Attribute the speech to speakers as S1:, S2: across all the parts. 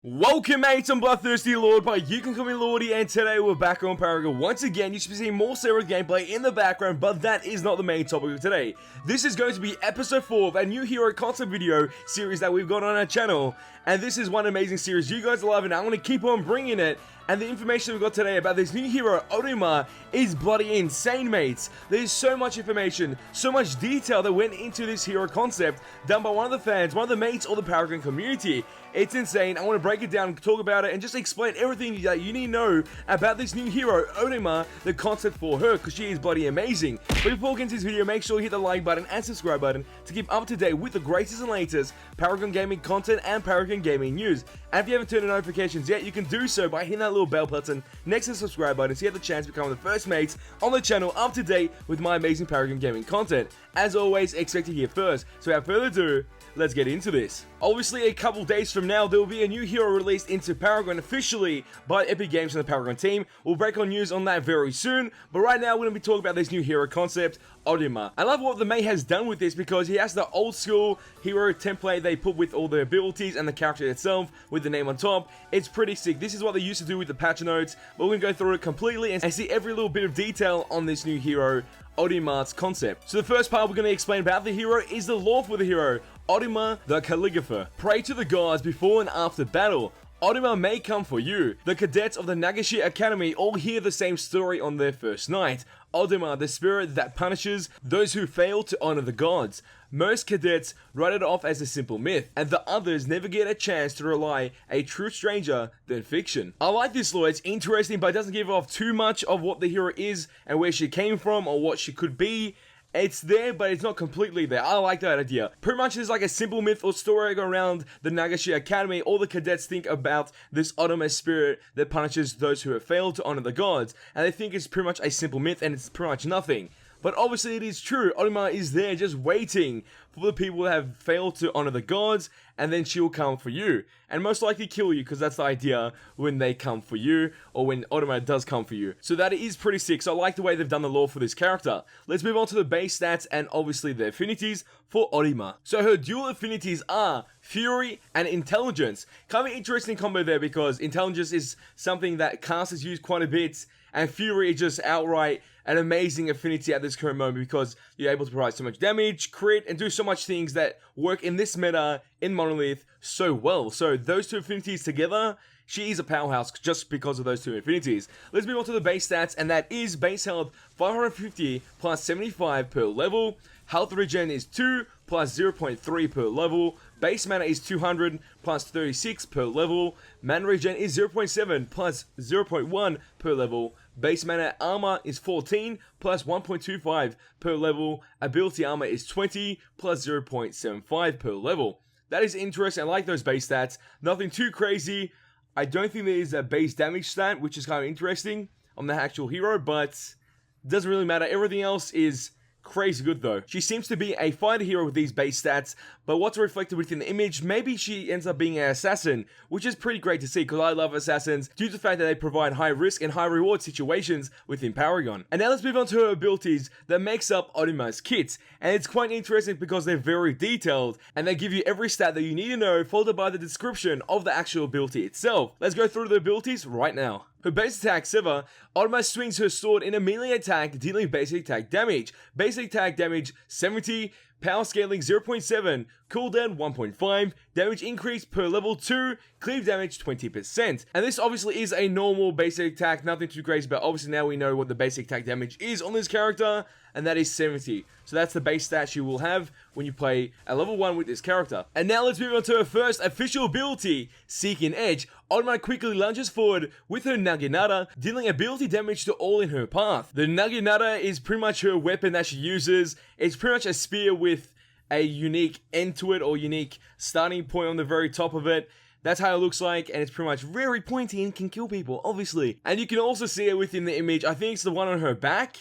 S1: Welcome mates, I'm Bloodthirsty Lord, but you can call me Lordy, and today we're back on Paragon. Once again, you should be seeing more Sarah gameplay in the background, but that is not the main topic of today. This is going to be episode 4 of a new hero concept video series that we've got on our channel, and this is one amazing series you guys love, and I'm going to keep on bringing it. And the information we've got today about this new hero, Odima, is bloody insane, mates. There's so much information, so much detail that went into this hero concept, done by one of the fans, one of the mates, or the Paragon community. It's insane. I want to break it down, talk about it, and just explain everything that you need to know about this new hero, Odima, the concept for her, because she is bloody amazing. But before we get into this video, make sure you hit the like button and subscribe button to keep up to date with the greatest and latest Paragon gaming content and Paragon gaming news. And if you haven't turned on notifications yet, you can do so by hitting that little bell button next to the subscribe button so you have the chance to become the first mates on the channel up to date with my amazing Paragon gaming content. As always, expect it here first. So without further ado, let's get into this. Obviously, a couple days from now, there will be a new hero released into Paragon officially by Epic Games and the Paragon team. We'll break on news on that very soon, but right now we're going to be talking about this new hero concept, Odima. I love what the mate has done with this because he has the old school hero template they put with all the abilities and the character itself with the name on top. It's pretty sick. This is what they used to do with the patch notes, but we're going to go through it completely and see every little bit of detail on this new hero, Odima's concept. So the first part we're going to explain about the hero is the lore for the hero, Odima the Calligrapher. Pray to the gods before and after battle. Odima may come for you. The cadets of the Nagashi Academy all hear the same story on their first night. Odima, the spirit that punishes those who fail to honor the gods. Most cadets write it off as a simple myth, and the others never get a chance to rely a true stranger than fiction. I like this lore, it's interesting, but it doesn't give off too much of what the hero is and where she came from or what she could be. It's there, but it's not completely there. I like that idea. Pretty much there's like a simple myth or story around the Nagashi Academy. All the cadets think about this Odima spirit that punishes those who have failed to honor the gods. And they think it's pretty much a simple myth and it's pretty much nothing. But obviously it is true. Odima is there just waiting for the people that have failed to honor the gods, and then she'll come for you. And most likely kill you, because that's the idea when they come for you, or when Odima does come for you. So that is pretty sick. So I like the way they've done the lore for this character. Let's move on to the base stats and obviously the affinities for Odima. So her dual affinities are Fury and Intelligence. Kind of an interesting combo there because Intelligence is something that casters use quite a bit, and Fury is just outright an amazing affinity at this current moment because you're able to provide so much damage, crit, and do so much things that work in this meta in Monolith so well. So those two affinities together, she is a powerhouse just because of those two affinities. Let's move on to the base stats, and that is base health 550 plus 75 per level. Health regen is 2 plus 0.3 per level. Base mana is 200 plus 36 per level. Mana regen is 0.7 plus 0.1 per level. Base mana armor is 14 plus 1.25 per level. Ability armor is 20 plus 0.75 per level. That is interesting. I like those base stats. Nothing too crazy. I don't think there is a base damage stat, which is kind of interesting on the actual hero, but doesn't really matter. Everything else is crazy good though. She seems to be a fighter hero with these base stats, but what's reflected within the image, maybe she ends up being an assassin, which is pretty great to see because I love assassins due to the fact that they provide high risk and high reward situations within Paragon. And now let's move on to her abilities that makes up Odima's kit, and it's quite interesting because they're very detailed and they give you every stat that you need to know, followed by the description of the actual ability itself. Let's go through the abilities right now. Her base attack, Seva, Odima swings her sword in a melee attack, dealing basic attack damage. Basic attack damage 70, power scaling 0.7, cooldown 1.5, damage increase per level 2, cleave damage 20%. And this obviously is a normal basic attack, nothing too crazy, but obviously now we know what the basic attack damage is on this character, and that is 70. So that's the base stat you will have when you play a level 1 with this character. And now let's move on to her first official ability, Seeking Edge. Odima quickly lunges forward with her Naginata, dealing ability damage to all in her path. The Naginata is pretty much her weapon that she uses. It's pretty much a spear with a unique end to it, or unique starting point on the very top of it. That's how it looks like, and it's pretty much very pointy and can kill people, obviously. And you can also see it within the image. I think it's the one on her back,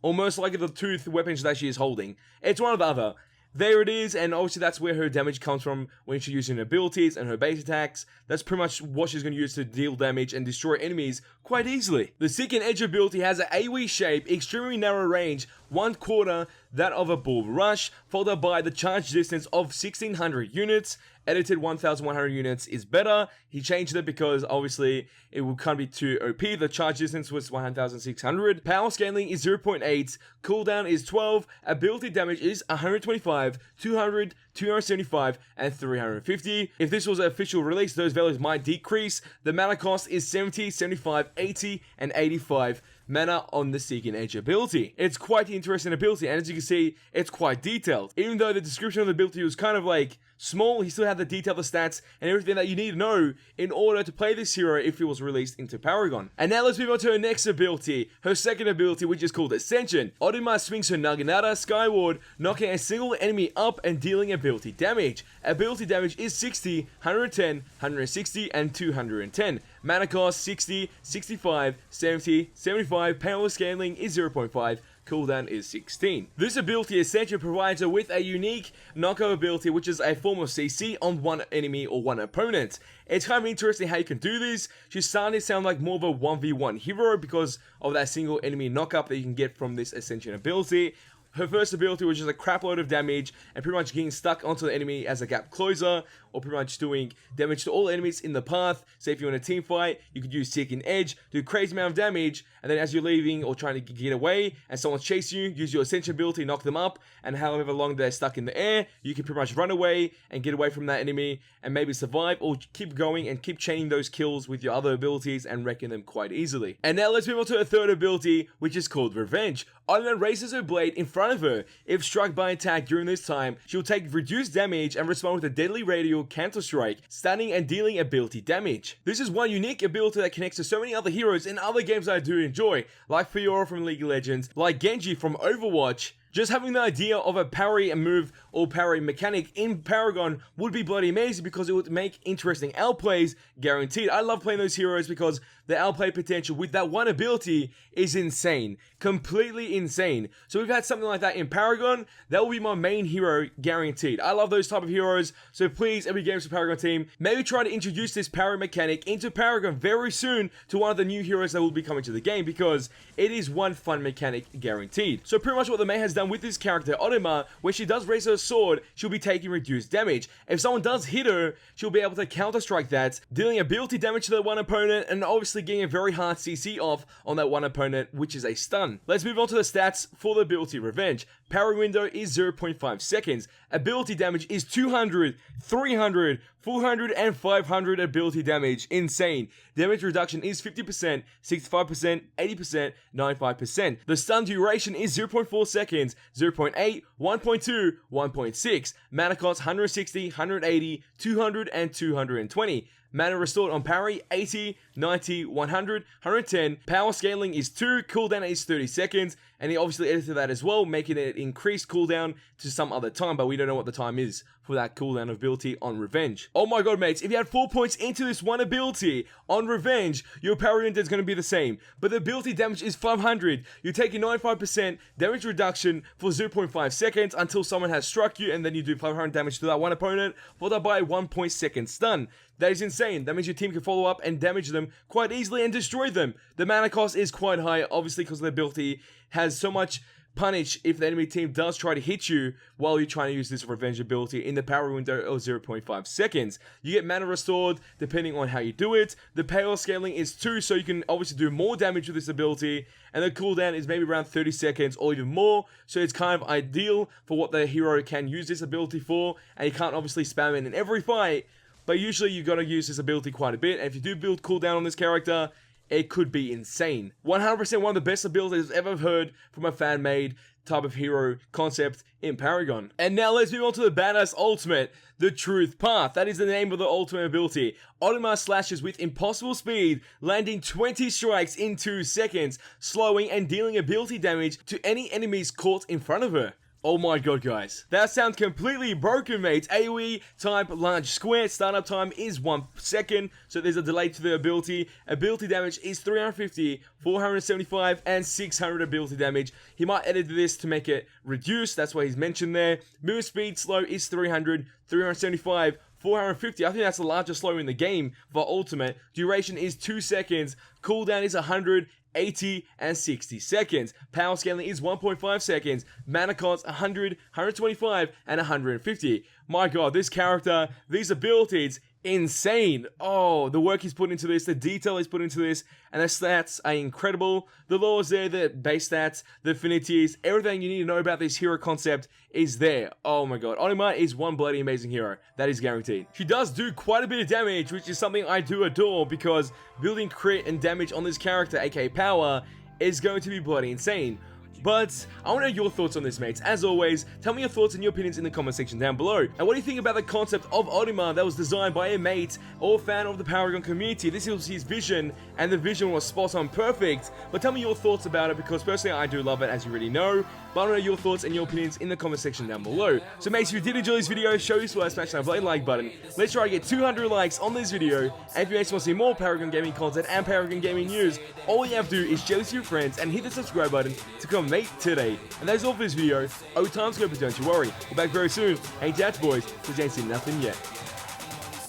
S1: almost like the two weapons that she is holding. It's one or the other. There it is, and obviously that's where her damage comes from when she's using her abilities and her base attacks. That's pretty much what she's going to use to deal damage and destroy enemies quite easily. The Seeking Edge ability has an AoE shape, extremely narrow range, 1/4 that of a bull rush, followed by the charge distance of 1600 units, edited 1100 units is better. He changed it because obviously it would kind of be too OP. The charge distance was 1600. Power scaling is 0.8. Cooldown is 12. Ability damage is 125, 200, 275, and 350. If this was an official release, those values might decrease. The mana cost is 70, 75, 80, and 85 mana on the Seeking Edge ability. It's quite an interesting ability, and as you can see, it's quite detailed. Even though the description of the ability was kind of like small, he still had the detail, the stats, and everything that you need to know in order to play this hero if it was released into Paragon. And now let's move on to her next ability, her second ability, which is called Ascension. Odima swings her Naginata skyward, knocking a single enemy up and dealing ability damage. Ability damage is 60, 110, 160, and 210. Mana cost 60, 65, 70, 75. Power scaling is 0.5. Cooldown is 16. This ability Ascension provides her with a unique knockout ability, which is a form of CC on one enemy or one opponent. It's kind of interesting how you can do this. She's starting to sound like more of a 1v1 hero because of that single enemy knockup that you can get from this Ascension ability. Her first ability was just a crap load of damage and pretty much getting stuck onto the enemy as a gap closer, or pretty much doing damage to all enemies in the path. Say if you're in a team fight, you could use Seeking Edge, do a crazy amount of damage, and then as you're leaving or trying to get away and someone's chasing you, use your Ascension ability, knock them up, and however long they're stuck in the air, you can pretty much run away and get away from that enemy and maybe survive, or keep going and keep chaining those kills with your other abilities and wrecking them quite easily. And now let's move on to her third ability, which is called Revenge. Odima raises her blade in front of her. If struck by attack during this time, she'll take reduced damage and respond with a deadly radial counter strike, stunning and dealing ability damage. This is one unique ability that connects to so many other heroes in other games that I do enjoy, like Fiora from League of Legends, like Genji from Overwatch. Just having the idea of a parry move or parry mechanic in Paragon would be bloody amazing because it would make interesting outplays guaranteed. I love playing those heroes because the outplay potential with that one ability is insane. Completely insane. So we've had something like that in Paragon. That will be my main hero guaranteed. I love those type of heroes. So please, every Games for Paragon team, maybe try to introduce this parry mechanic into Paragon very soon to one of the new heroes that will be coming to the game because it is one fun mechanic guaranteed. So pretty much what the main has done with this character, Odima, when she does raise her sword, she'll be taking reduced damage. If someone does hit her, she'll be able to counter-strike that, dealing ability damage to that one opponent, and obviously getting a very hard CC off on that one opponent, which is a stun. Let's move on to the stats for the ability Revenge. Parry window is 0.5 seconds. Ability damage is 200, 300, 400, and 500 ability damage. Insane. Damage reduction is 50%, 65%, 80%, 95%. The stun duration is 0.4 seconds, 0.8, 1.2, 1.6. Mana cost 160, 180, 200, and 220. Mana restored on parry, 80, 90, 100, 110. Power scaling is 2, cooldown is 30 seconds, and he obviously edited that as well, making it increased cooldown to some other time, but we don't know what the time is for that cooldown ability on Revenge. Oh my god, mates, if you had 4 points into this one ability on Revenge, your parry window is going to be the same, but the ability damage is 500. You're taking 95% damage reduction for 0.5 seconds until someone has struck you, and then you do 500 damage to that one opponent, followed by a 1.2 stun. That is insane. That means your team can follow up and damage them quite easily and destroy them. The mana cost is quite high, obviously, because the ability has so much punish if the enemy team does try to hit you while you're trying to use this Revenge ability in the power window of 0.5 seconds. You get mana restored depending on how you do it. The power scaling is 2, so you can obviously do more damage with this ability, and the cooldown is maybe around 30 seconds or even more, so it's kind of ideal for what the hero can use this ability for, and you can't obviously spam it in every fight, but usually you gotta use this ability quite a bit, and if you do build cooldown on this character, it could be insane. 100% one of the best abilities I've ever heard from a fan-made type of hero concept in Paragon. And now let's move on to the badass ultimate, the Truth Path. That is the name of the ultimate ability. Odima slashes with impossible speed, landing 20 strikes in 2 seconds, slowing and dealing ability damage to any enemies caught in front of her. Oh my god, guys. That sounds completely broken, mates. AoE type large square. Startup time is 1 second, so there's a delay to the ability. Ability damage is 350, 475, and 600 ability damage. He might edit this to make it reduced. That's why he's mentioned there. Move speed slow is 300, 375, 450. I think that's the largest slow in the game for ultimate. Duration is 2 seconds. Cooldown is 100, 80, and 60 seconds. Power scaling is 1.5 seconds. Mana cost 100, 125, and 150. My god, this character, these abilities, insane. Oh, the work he's put into this, the detail he's put into this, and the stats are incredible. The laws there, the base stats, the affinities, everything you need to know about this hero concept is there. Oh my god, Odima is one bloody amazing hero. That is guaranteed. She does do quite a bit of damage, which is something I do adore, because building crit and damage on this character, aka power, is going to be bloody insane. But I want to know your thoughts on this, mates. As always, tell me your thoughts and your opinions in the comment section down below. And what do you think about the concept of Odima that was designed by a mate or fan of the Paragon community? This was his vision, and the vision was spot on perfect. But tell me your thoughts about it, because personally I do love it, as you already know. But I want to know your thoughts and your opinions in the comment section down below. So mates, if you did enjoy this video, show your support by smashing that bloody like button. Let's try to get 200 likes on this video. And if you mates want to see more Paragon gaming content and Paragon gaming news, all you have to do is share this to your friends and hit the subscribe button to become a mate today. And that's all for this video. Oh, time's good, but don't you worry. We're back very soon. Hey, Dats boys, because you ain't seen nothing yet.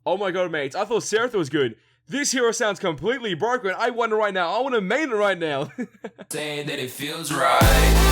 S1: Oh my god, mates, I thought Seraph was good. This hero sounds completely broken. I wonder right now. I want to main it right now.
S2: Saying that it feels right.